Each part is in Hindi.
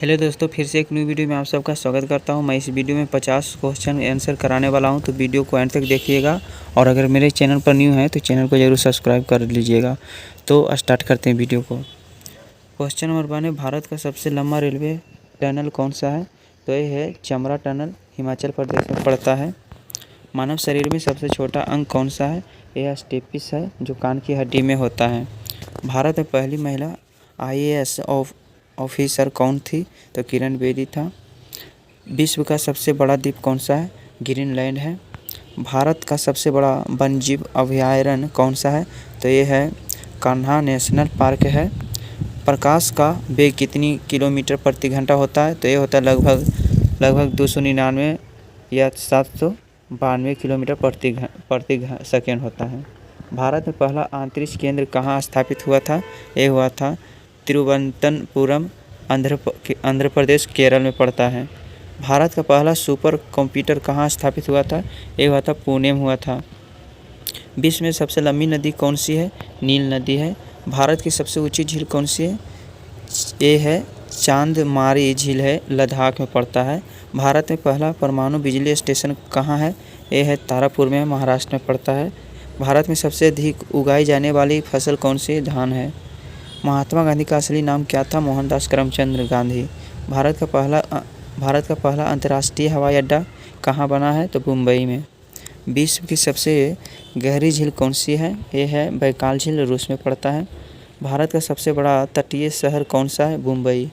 हेलो दोस्तों, फिर से एक न्यू वीडियो में आप सबका स्वागत करता हूं। मैं इस वीडियो में 50 क्वेश्चन आंसर कराने वाला हूं, तो वीडियो को एंड तक देखिएगा। और अगर मेरे चैनल पर न्यू है तो चैनल को जरूर सब्सक्राइब कर लीजिएगा। तो स्टार्ट करते हैं वीडियो को। क्वेश्चन नंबर 1 है, भारत का सबसे लंबा रेलवे टनल कौन सा है? तो ये है चमरा टनल, हिमाचल प्रदेश में पड़ता है। मानव शरीर में सबसे छोटा अंग कौन सा है? यह स्टेपिस है, जो कान की हड्डी में होता है। भारत में पहली महिला IAS ऑफिसर कौन थी? तो किरण बेदी था। विश्व का सबसे बड़ा द्वीप कौन सा है? ग्रीनलैंड है। भारत का सबसे बड़ा वन्यजीव अभयारण्य कौन सा है? तो ये है कान्हा नेशनल पार्क है। प्रकाश का वेग कितनी किलोमीटर प्रति घंटा होता है? तो ये होता है लगभग 299 या 792 किलोमीटर प्रति सेकेंड होता है। भारत में पहला अंतरिक्ष केंद्र कहाँ स्थापित हुआ था? ये हुआ था तिरुवनंतपुरम, आंध्र प्रदेश, केरल में पड़ता है। भारत का पहला सुपर कंप्यूटर कहाँ स्थापित हुआ था? ये हुआ था पुणे में हुआ था। विश्व में सबसे लंबी नदी कौन सी है? नील नदी है। भारत की सबसे ऊंची झील कौन सी है? ये है चांदमारी झील है, लद्दाख में पड़ता है। भारत में पहला परमाणु बिजली स्टेशन कहाँ है? ये है तारापुर में, महाराष्ट्र में पड़ता है। भारत में सबसे अधिक उगाई जाने वाली फसल कौन सी? धान है। महात्मा गांधी का असली नाम क्या था? मोहनदास करमचंद गांधी। भारत का पहला अंतर्राष्ट्रीय हवाई अड्डा कहाँ बना है? तो मुंबई में। विश्व की सबसे गहरी झील कौन सी है? ये है बैकाल झील, रूस में पड़ता है। भारत का सबसे बड़ा तटीय शहर कौन सा है? मुंबई।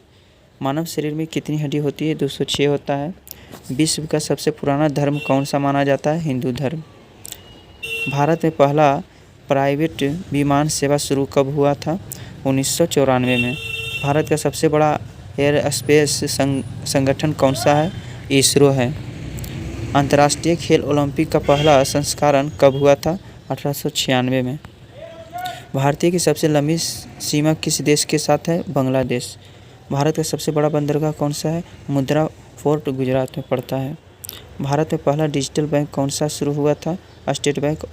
मानव शरीर में कितनी हड्डी होती है? 206 होता है। विश्व का सबसे पुराना धर्म कौन सा माना जाता है? हिंदू धर्म। भारत में पहला प्राइवेट विमान सेवा शुरू कब हुआ था? 1994 में। भारत का सबसे बड़ा एयर स्पेस संगठन कौन सा है? इसरो है। अंतर्राष्ट्रीय खेल ओलंपिक का पहला संस्करण कब हुआ था? 1896 में। भारतीय की सबसे लंबी सीमा किस देश के साथ है? बांग्लादेश। भारत का सबसे बड़ा बंदरगाह कौन सा है? मुद्रा फोर्ट, गुजरात में पड़ता है। भारत में पहला डिजिटल बैंक कौन सा शुरू हुआ था? स्टेट बैंक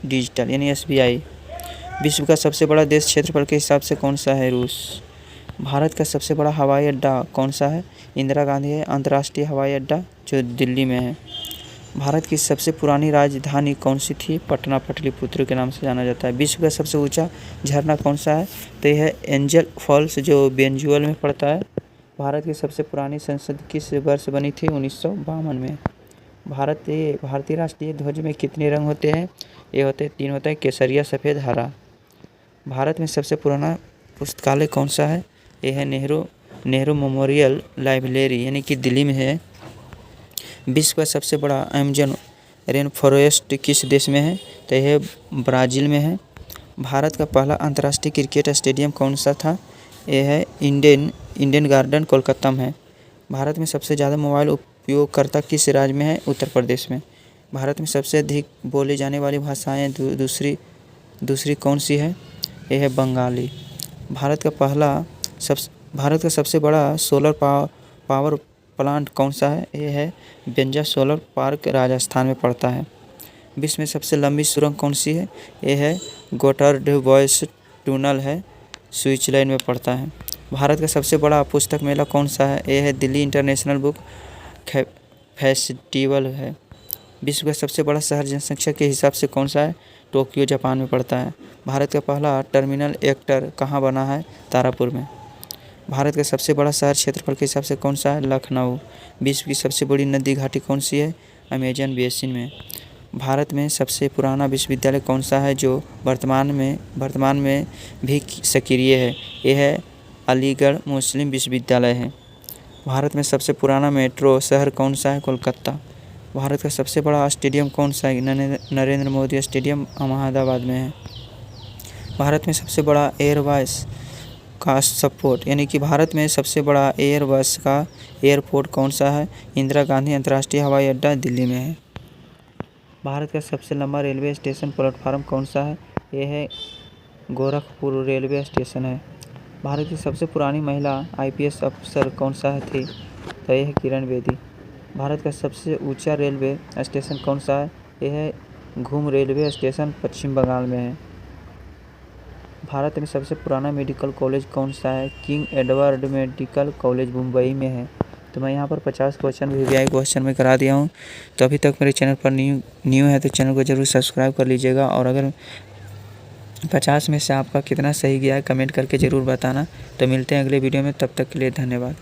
डिजिटल यानी SBI। विश्व का सबसे बड़ा देश क्षेत्रफल के हिसाब से कौन सा है? रूस। भारत का सबसे बड़ा हवाई अड्डा कौन सा है? इंदिरा गांधी है अंतर्राष्ट्रीय हवाई अड्डा, जो दिल्ली में है। भारत की सबसे पुरानी राजधानी कौन सी थी? पटना, पाटलिपुत्र के नाम से जाना जाता है। विश्व का सबसे ऊंचा झरना कौन सा है? तो यह है एंजल फॉल्स, जो बेंजुअल में पड़ता है। भारत की सबसे पुरानी संसद किस वर्ष बनी थी? 1952 में। भारतीय राष्ट्रीय ध्वज में कितने रंग होते हैं? ये होते हैं 3 होता है, केसरिया, सफ़ेद, हरा। भारत में सबसे पुराना पुस्तकालय कौन सा है? यह है नेहरू मेमोरियल लाइब्रेरी, यानी कि दिल्ली में है। विश्व का सबसे बड़ा अमेजन रेन फॉरेस्ट किस देश में है? तो यह ब्राज़ील में है। भारत का पहला अंतर्राष्ट्रीय क्रिकेट स्टेडियम कौन सा था? यह है इंडियन गार्डन, कोलकाता में है। भारत में सबसे ज़्यादा मोबाइल उपयोगकर्ता किस राज्य में है? उत्तर प्रदेश में। भारत में सबसे अधिक बोली जाने वाली भाषाएं दूसरी कौन सी है? यह है बंगाली। भारत का सबसे बड़ा सोलर पावर प्लांट कौन सा है? यह है बेंजा सोलर पार्क, राजस्थान में पड़ता है। विश्व में सबसे लंबी सुरंग कौन सी है? यह है गोथर्ड वॉयस टनल है, स्विट्जरलैंड में पड़ता है। भारत का सबसे बड़ा पुस्तक मेला कौन सा है? यह है दिल्ली इंटरनेशनल बुक फेस्टिवल है। विश्व का सबसे बड़ा शहर जनसंख्या के हिसाब से कौन सा है? टोक्यो, जापान में पड़ता है। भारत का पहला टर्मिनल एक्टर कहाँ बना है? तारापुर में। भारत का सबसे बड़ा शहर क्षेत्रफल के हिसाब से कौन सा है? लखनऊ। विश्व की सबसे बड़ी नदी घाटी कौन सी है? अमेजन बेसिन में। भारत में सबसे पुराना विश्वविद्यालय कौन सा है, जो वर्तमान में भी सक्रिय है? यह है अलीगढ़ मुस्लिम विश्वविद्यालय है। भारत में सबसे पुराना मेट्रो शहर कौन सा है? कोलकाता। भारत का सबसे बड़ा स्टेडियम कौन सा है? नरेंद्र मोदी स्टेडियम, अहमदाबाद में है। भारत में सबसे बड़ा एयरबस का सपोर्ट यानी कि भारत में सबसे बड़ा एयरबस का एयरपोर्ट कौन सा है? इंदिरा गांधी अंतर्राष्ट्रीय हवाई अड्डा, दिल्ली में है। भारत का सबसे लंबा रेलवे स्टेशन प्लेटफार्म कौन सा है? यह है गोरखपुर रेलवे स्टेशन है। भारत की सबसे पुरानी महिला IPS अफसर कौन सा थी? तो यह है किरण बेदी। भारत का सबसे ऊंचा रेलवे स्टेशन कौन सा है? यह है घूम रेलवे स्टेशन, पश्चिम बंगाल में है। भारत में सबसे पुराना मेडिकल कॉलेज कौन सा है? King Edward medical college Mumbai में है। तो मैं यहाँ पर 50 क्वेश्चन वीवीआई क्वेश्चन में करा दिया हूँ। तो अभी तक मेरे चैनल पर न्यू है तो चैनल को ज़रूर सब्सक्राइब कर लीजिएगा, और अगर 50 में से आपका कितना सही गया है कमेंट करके ज़रूर बताना। तो मिलते हैं अगले वीडियो में, तब तक के लिए धन्यवाद।